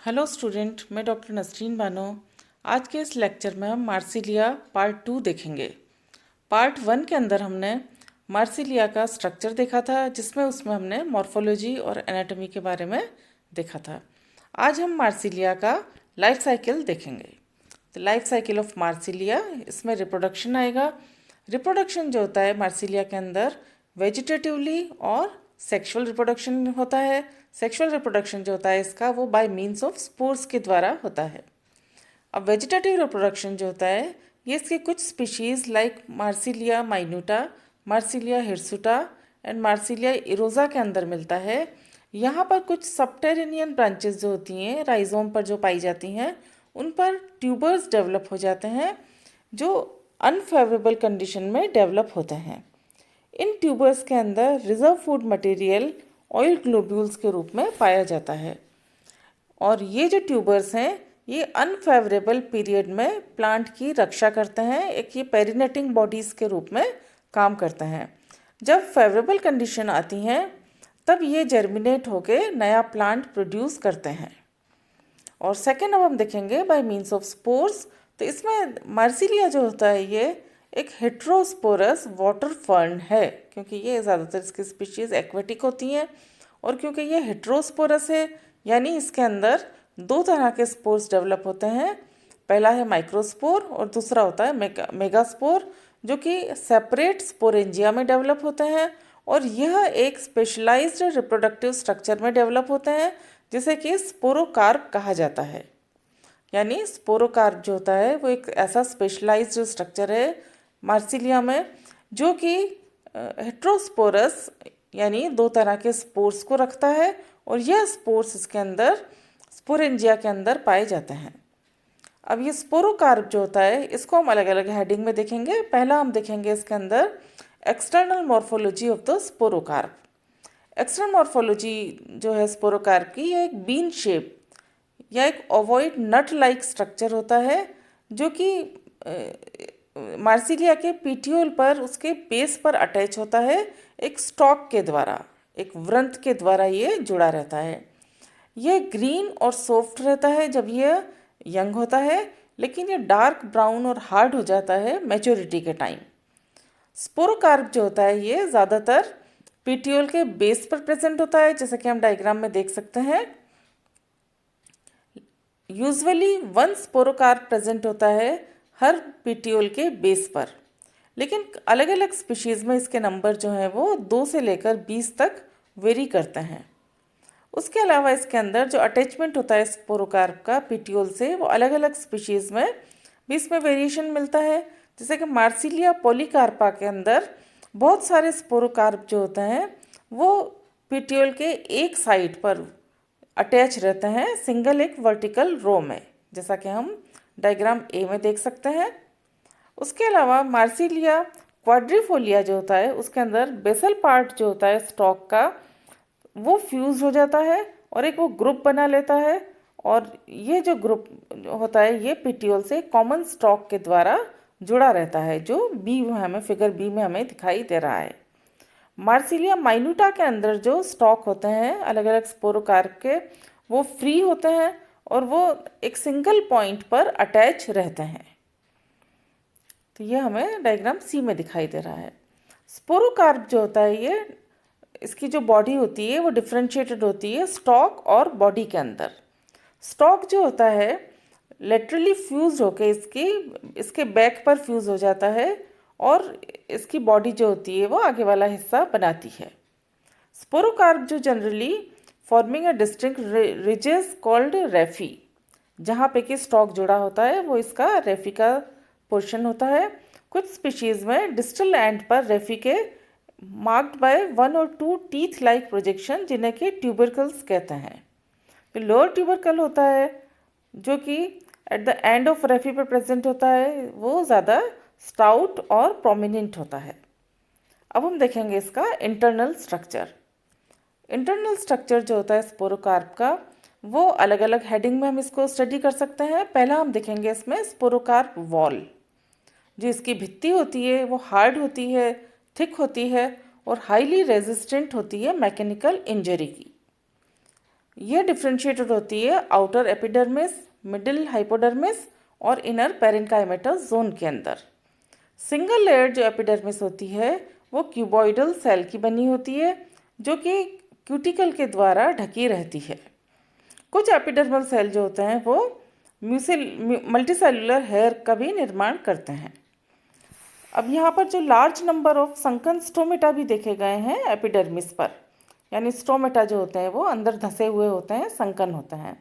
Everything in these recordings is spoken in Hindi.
हेलो स्टूडेंट, मैं डॉक्टर नसरीन बानो। आज के इस लेक्चर में हम मार्सिलिया पार्ट 2 देखेंगे। पार्ट 1 के अंदर हमने मार्सिलिया का स्ट्रक्चर देखा था, जिसमें उसमें हमने मॉर्फोलॉजी और एनाटॉमी के बारे में देखा था। आज हम मार्सिलिया का लाइफ साइकिल देखेंगे। तो लाइफ साइकिल ऑफ मार्सिलिया, इसमें रिप्रोडक्शन आएगा। रिप्रोडक्शन जो होता है मार्सिलिया के अंदर वेजिटेटिवली और सेक्सुअल रिप्रोडक्शन होता है। सेक्सुअल रिप्रोडक्शन जो होता है इसका, वो बाय मीन्स ऑफ स्पोर्स के द्वारा होता है। अब वेजिटेटिव रिप्रोडक्शन जो होता है, ये इसके कुछ species like Marsilea minuta, Marsilea hirsuta and Marsilea erosa के अंदर मिलता है। यहाँ पर कुछ सबटेरेनियन ब्रांचेस जो होती हैं राइजोम पर जो पाई जाती हैं, उन पर ट्यूबर्स डेवलप हो जाते हैं जो अनफेवरेबल कंडीशन में डेवलप होते हैं। इन ट्यूबर्स के अंदर reserve food material oil globules के रूप में पाया जाता है, और ये जो ट्यूबर्स हैं ये अनफेवरेबल पीरियड में प्लांट की रक्षा करते हैं। एक ये पेरिनेटिंग बॉडीज़ के रूप में काम करते हैं। जब फेवरेबल कंडीशन आती हैं तब ये जर्मिनेट होके नया प्लांट प्रोड्यूस करते हैं। और सेकेंड अब हम देखेंगे बाय मीन्स ऑफ स्पोर्स। तो इसमें मार्सिलिया जो होता है ये एक हेट्रोस्पोरस वाटर फर्न है, क्योंकि ये ज़्यादातर इसकी स्पीशीज़ एक्वेटिक होती हैं। और क्योंकि ये हेट्रोस्पोरस है, यानी इसके अंदर दो तरह के स्पोर्स डेवलप होते हैं। पहला है माइक्रोस्पोर और दूसरा होता है मेगास्पोर, जो कि सेपरेट स्पोरेंजिया में डेवलप होते हैं। और यह एक स्पेशलाइज्ड रिप्रोडक्टिव स्ट्रक्चर में डेवलप होते हैं, जिसे कि स्पोरोकार्प कहा जाता है। यानी स्पोरोकार्प जो होता है वो एक ऐसा स्पेशलाइज्ड स्ट्रक्चर है मार्सिलिया में, जो कि हेट्रोस्पोरस यानी दो तरह के स्पोर्स को रखता है, और यह स्पोर्स इसके अंदर स्पोरेंजिया के अंदर पाए जाते हैं। अब ये स्पोरोकार्प जो होता है इसको हम अलग अलग हेडिंग में देखेंगे। पहला हम देखेंगे इसके अंदर external morphology of the sporocarp. External morphology जो है स्पोरोकार्प की, यह एक बीन शेप या एक ओवॉइड नट लाइक स्ट्रक्चर होता है, जो कि मार्सिलिया के पीटियोल पर उसके बेस पर अटैच होता है एक स्टॉक के द्वारा, एक वृंत के द्वारा ये जुड़ा रहता है। यह ग्रीन और सॉफ्ट रहता है जब यह यंग होता है, लेकिन ये डार्क ब्राउन और हार्ड हो जाता है मैच्योरिटी के टाइम। स्पोरोकार्प जो होता है ये ज़्यादातर पीटियोल के बेस पर प्रेजेंट होता है, जैसे कि हम डायग्राम में देख सकते हैं। यूजुअली वन स्पोरोकार्प प्रेजेंट होता है हर पीटियोल के बेस पर, लेकिन अलग अलग स्पीशीज़ में इसके नंबर जो हैं वो 2 से लेकर 20 तक वेरी करते हैं। उसके अलावा इसके अंदर जो अटैचमेंट होता है स्पोरोकार्प का पीटियोल से, वो अलग अलग स्पीशीज़ में भी इसमें वेरिएशन मिलता है। जैसे कि मार्सिलिया पॉलीकार्पा के अंदर बहुत सारे स्पोरोकार्प जो होते हैं वो पीटियोल के एक साइड पर अटैच रहते हैं सिंगल एक वर्टिकल रो में, जैसा कि हम डायग्राम ए में देख सकते हैं। उसके अलावा मार्सिलिया क्वाड्रिफोलिया जो होता है उसके अंदर बेसल पार्ट जो होता है स्टॉक का, वो फ्यूज़ हो जाता है और एक वो ग्रुप बना लेता है। और ये जो ग्रुप होता है ये पीटियोल से कॉमन स्टॉक के द्वारा जुड़ा रहता है, जो बी में हमें फिगर बी में हमें दिखाई दे रहा है। मार्सिलिया माइन्यूटा के अंदर जो स्टॉक होते हैं अलग अलग स्पोरोकार्प के, वो फ्री होते हैं और वो एक सिंगल पॉइंट पर अटैच रहते हैं। तो ये हमें डायग्राम सी में दिखाई दे रहा है। स्पोरोकार्प जो होता है ये, इसकी जो बॉडी होती है वो डिफ्रेंशिएटेड होती है स्टॉक और बॉडी के अंदर। स्टॉक जो होता है लेटरली फ्यूज होके इसके बैक पर फ्यूज हो जाता है, और इसकी बॉडी जो होती है वो आगे वाला हिस्सा बनाती है। स्पोरोकार्प जो generally forming a distinct ridges called raphe, जहाँ पे कि स्टॉक जुड़ा होता है वो इसका रेफी का पोर्शन होता है। कुछ स्पीशीज़ में डिस्टल एंड पर रेफी के मार्क्ड बाय 1 और 2 टीथ लाइक प्रोजेक्शन, जिन्हें कि ट्यूबरकल्स कहते हैं। तो लोअर ट्यूबरकल होता है जो कि एट द एंड ऑफ रेफी पर प्रेजेंट होता है, वो ज़्यादा स्टाउट और प्रोमिनेंट होता है। अब हम देखेंगे इसका इंटरनल स्ट्रक्चर। इंटरनल स्ट्रक्चर जो होता है स्पोरोकार्प का, वो अलग अलग हेडिंग में हम इसको स्टडी कर सकते हैं। पहला हम देखेंगे इसमें स्पोरोकार्प वॉल। जो इसकी भित्ति होती है वो हार्ड होती है, थिक होती है और हाईली रेजिस्टेंट होती है मैकेनिकल इंजरी की। ये डिफ्रेंशिएटेड होती है आउटर एपिडर्मिस, मिडिल हाइपोडर्मिस और इनर पेरेन्काइमेटा जोन के अंदर। सिंगल लेयर जो एपिडर्मिस होती है वो क्यूबॉइडल सेल की बनी होती है जो कि क्यूटिकल के द्वारा ढकी रहती है। कुछ एपिडर्मल सेल जो होते हैं वो मल्टीसेलुलर हेयर का भी निर्माण करते हैं। अब यहाँ पर जो large number of sunken stomata भी देखे गए हैं एपिडर्मिस पर, यानी स्टोमेटा जो होते हैं वो अंदर धंसे हुए होते हैं, संकन होते हैं।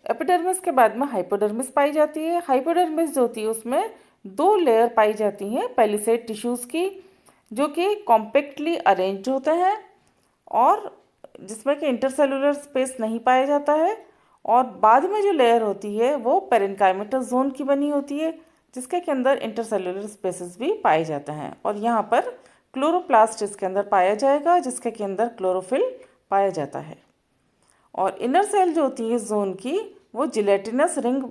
एपिडर्मिस के बाद में हाइपोडर्मिस पाई जाती है। हाइपोडर्मिस जो होती है उसमें 2 लेयर पाई जाती हैं पेलिसेड टिश्यूज़ की, जो कि कॉम्पैक्टली अरेंज्ड होते हैं और जिसमें कि इंटरसेलुलर स्पेस नहीं पाया जाता है। और बाद में जो लेयर होती है वो पेरेन्काइमेटा जोन की बनी होती है जिसके के अंदर इंटरसेलुलर स्पेसेस भी पाए जाते हैं। और यहाँ पर क्लोरोप्लास्ट इसके अंदर पाया जाएगा जिसके के अंदर क्लोरोफिल पाया जाता है। और इनर सेल जो होती है जोन की वो जिलेटिनस रिंग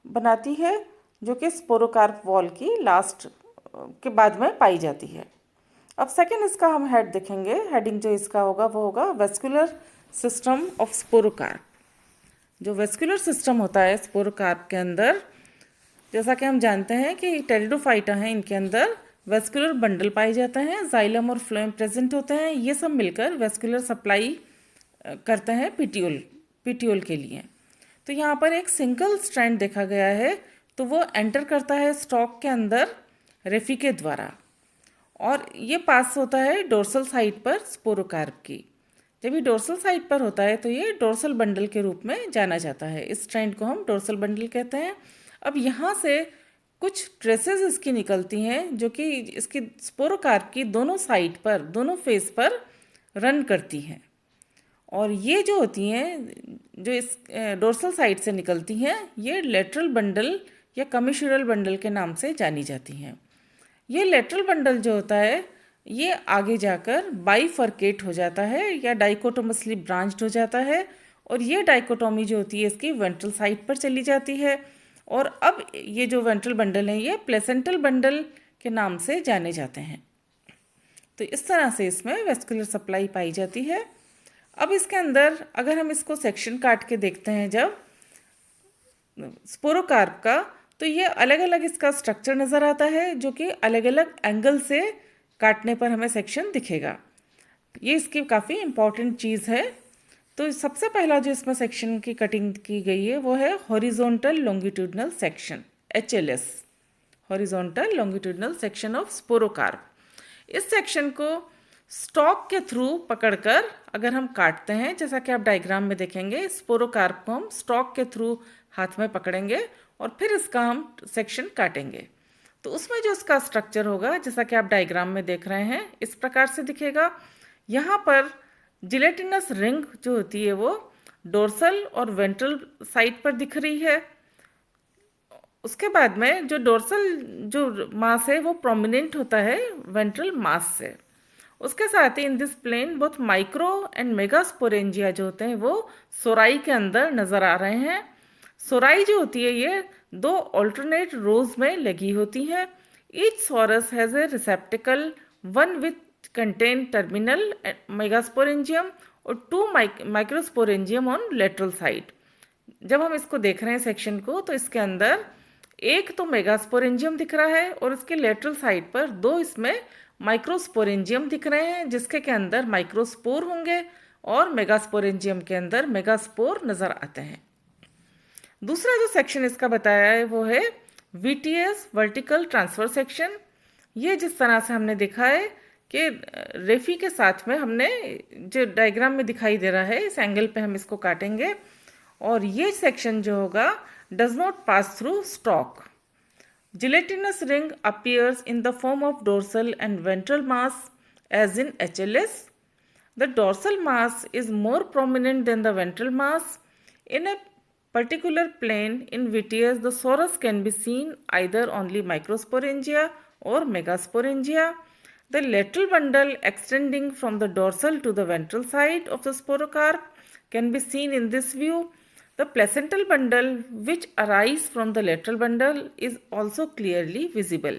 बनाती है जो कि स्पोरोकार्प वॉल की लास्ट के बाद में पाई जाती है। अब सेकेंड इसका हम हेड देखेंगे। हेडिंग जो इसका होगा वो होगा वेस्कुलर सिस्टम ऑफ स्पोरोकार्प। जो वेस्कुलर सिस्टम होता है स्पोरोकार्प के अंदर, जैसा कि हम जानते हैं कि टेरिडोफाइटा हैं, इनके अंदर वेस्कुलर बंडल पाए जाते हैं, जाइलम और फ्लोएम प्रेजेंट होते हैं। ये सब मिलकर वेस्कुलर सप्लाई करते हैं पीटियोल के लिए। तो यहाँ पर एक सिंगल स्ट्रैंड देखा गया है, तो वो एंटर करता है स्टॉक के अंदर रेफी के द्वारा और ये पास होता है डोर्सल साइड पर स्पोरोकार्प की। जब ये डोर्सल साइड पर होता है तो ये डोर्सल बंडल के रूप में जाना जाता है। इस स्ट्रैंड को हम डोर्सल बंडल कहते हैं। अब यहाँ से कुछ ट्रेसेस इसकी निकलती हैं जो कि इसकी स्पोरोकार्प की दोनों साइड पर, दोनों फेस पर रन करती हैं। और ये जो होती हैं, जो इस डोर्सल साइड से निकलती हैं, ये लेटरल बंडल या कमिशुरल बंडल के नाम से जानी जाती हैं। ये लेटरल बंडल जो होता है ये आगे जाकर बाइफर्केट हो जाता है या डाइकोटोमसली ब्रांच्ड हो जाता है और ये डाइकोटोमी जो होती है इसकी वेंट्रल साइड पर चली जाती है। और अब ये जो वेंट्रल बंडल हैं ये प्लेसेंटल बंडल के नाम से जाने जाते हैं। तो इस तरह से इसमें वेस्कुलर सप्लाई पाई जाती है। अब इसके अंदर अगर हम इसको सेक्शन काट के देखते हैं जब स्पोरोकार्प का, तो ये अलग अलग इसका स्ट्रक्चर नज़र आता है जो कि अलग अलग एंगल से काटने पर हमें सेक्शन दिखेगा। ये इसकी काफ़ी इम्पॉर्टेंट चीज़ है। तो सबसे पहला जो इसमें सेक्शन की कटिंग की गई है वो है horizontal longitudinal section, HLS, horizontal longitudinal section of sporocarp. इस सेक्शन को स्टॉक के थ्रू पकड़कर अगर हम काटते हैं, जैसा कि आप डायग्राम में देखेंगे, स्पोरोकार्प को हम स्टॉक के थ्रू हाथ में पकड़ेंगे और फिर इसका हम सेक्शन काटेंगे। तो उसमें जो इसका स्ट्रक्चर होगा, जैसा कि आप डायग्राम में देख रहे हैं, इस प्रकार से दिखेगा। यहाँ पर जिलेटिनस रिंग जो होती है वो डोर्सल और वेंट्रल साइड पर दिख रही है। उसके बाद में जो डोर्सल जो मास है वो प्रोमिनेंट होता है वेंट्रल मास से। उसके साथ ही in this plane both micro and megasporangia जो होते हैं वो सोराई के अंदर नज़र आ रहे हैं। सोराई जो होती है ये 2 ऑल्टरनेट रोज में लगी होती है। Each sorus has a receptacle, one with contain terminal megasporangium और 2 माइक्रोस्पोरेंजियम ऑन लेटरल साइड। जब हम इसको देख रहे हैं सेक्शन को, तो इसके अंदर एक तो मेगास्पोरेंजियम दिख रहा है और इसके लेटरल साइड पर 2 इसमें माइक्रोस्पोरेंजियम दिख रहे हैं जिसके के अंदर माइक्रोस्पोर होंगे और मेगास्पोरेंजियम के अंदर मेगास्पोर नज़र आते हैं। दूसरा जो सेक्शन इसका बताया है वो है VTS, वर्टिकल ट्रांसफर सेक्शन। ये जिस तरह से हमने देखा है कि रेफी के साथ में हमने जो डायग्राम में दिखाई दे रहा है, इस एंगल पे हम इसको काटेंगे और ये सेक्शन जो होगा does not pass through stock. Gelatinous ring appears in the form of dorsal and ventral mass as in HLS. The dorsal mass is more prominent than the ventral mass. In a particular plane in VTS, the sorus can be seen either only microsporangia or megasporangia. The lateral bundle extending from the dorsal to the ventral side of the sporocarp can be seen in this view. The placental bundle which arise from the lateral bundle is also clearly visible.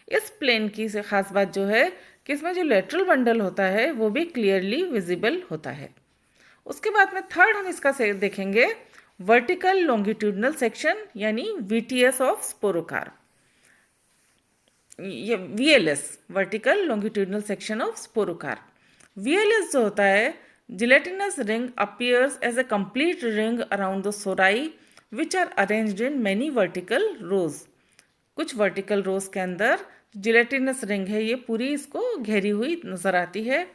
इस प्लेन की से खास बात जो है कि इसमें जो लेटरल बंडल होता है वो भी क्लियरली विजिबल होता है। उसके बाद में थर्ड हम इसका देखेंगे वर्टिकल लॉन्गिट्यूडनल सेक्शन यानी VTS ऑफ स्पोरोकार्प, ये VLS vertical longitudinal section of sporocarp. VLS जो होता है, gelatinous ring appears as a complete ring around the sori which are arranged in many vertical rows. कुछ वर्टिकल रोज के अंदर जिलेटिनस रिंग है, ये पूरी इसको घेरी हुई नजर आती है।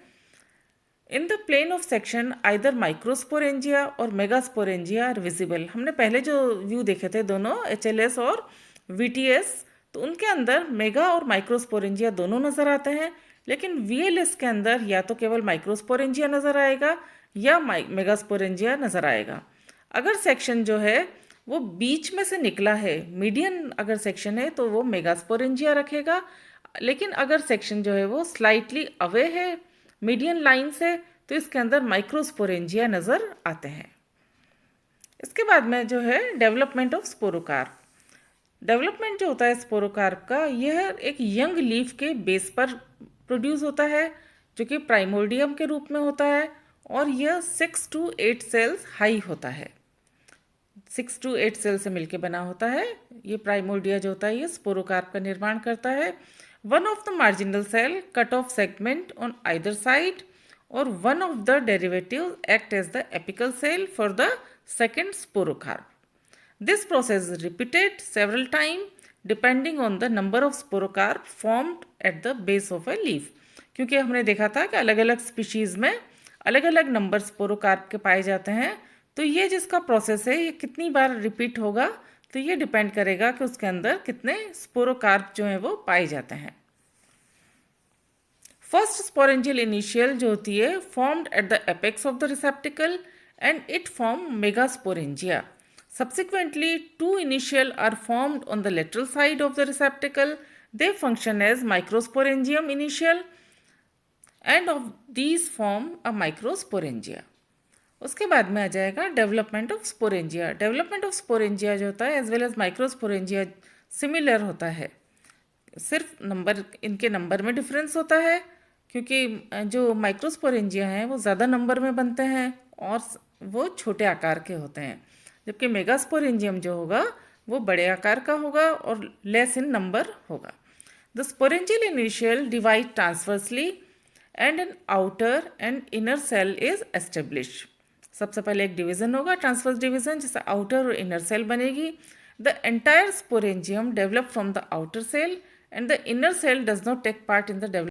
In the plane of section either microsporangia और मेगास्पोरेंजिया आर विजिबल। हमने पहले जो व्यू देखे थे दोनों HLS और VTS, तो उनके अंदर मेगा और माइक्रोस्पोरेंजिया दोनों नज़र आते हैं, लेकिन VLS के अंदर या तो केवल माइक्रोस्पोरेंजिया नज़र आएगा या मेगास्पोरेंजिया नज़र आएगा। अगर सेक्शन जो है वो बीच में से निकला है, मीडियन अगर सेक्शन है तो वो मेगास्पोरेंजिया रखेगा, लेकिन अगर सेक्शन जो है वो स्लाइटली अवे है मीडियन लाइन से तो इसके अंदर माइक्रोस्पोरेंजिया नज़र आते हैं। इसके बाद में जो है डेवलपमेंट ऑफ स्पोरोकार्प। डेवलपमेंट जो होता है स्पोरोकार्प का, यह एक यंग लीफ के बेस पर प्रोड्यूस होता है जो कि प्राइमोर्डियम के रूप में होता है, और यह 6 to 8 सेल्स हाई होता है। 6 to 8 सेल से मिलकर बना होता है। ये प्राइमोर्डिया जो होता है ये स्पोरोकार्प का निर्माण करता है। One of the marginal cell cut off segment on either side or one of the derivatives act as the apical cell for the second sporocarp. This process is repeated several times depending on the number of sporocarp formed at the base of a leaf. क्योंकि हमने देखा था कि अलग अलग स्पीशीज़ में अलग अलग नंबर स्पोरोकार्प के पाए जाते हैं, तो ये जिसका प्रोसेस है ये कितनी बार रिपीट होगा तो ये डिपेंड करेगा कि उसके अंदर कितने स्पोरोकार्प जो हैं वो पाए जाते हैं। फर्स्ट स्पोरेंजियल इनिशियल जो होती है formed at the apex of the रिसेप्टिकल and it form megasporangia. Subsequently, two initial are formed on the lateral side of the receptacle. They function as microsporangium initial and of these form a microsporangia. उसके बाद में आ जाएगा development of sporangia. Development of sporangia जो होता है as well as microsporangia similar होता है, सिर्फ नंबर इनके नंबर में डिफरेंस होता है, क्योंकि जो माइक्रोस्पोरेंजिया हैं वो ज़्यादा नंबर में बनते हैं और वो छोटे आकार के होते हैं, जबकि मेगास्पोरेंजियम जो होगा वो बड़े आकार का होगा और लेस इन नंबर होगा। The sporangial initial divide transversely and an outer and inner cell is establish. सबसे पहले एक डिवीजन होगा, ट्रांसवर्स डिवीजन, जिससे आउटर और इनर सेल बनेगी। The entire sporangium develop from the outer cell and the inner cell does not take part in the development